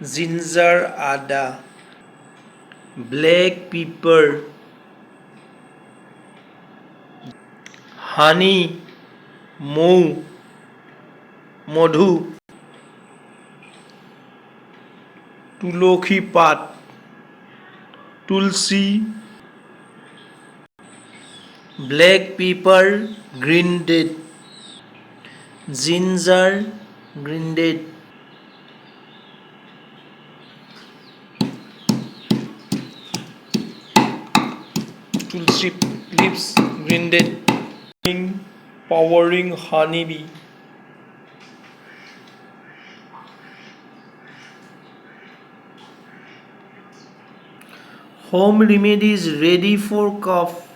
ginger আদা, black pepper, honey মৌ মধু, তুলসী পাত তুলসী, black pepper grinded, ginger grinded, tulsi leaves grinded, powering honeybee. Home remedies ready for cough.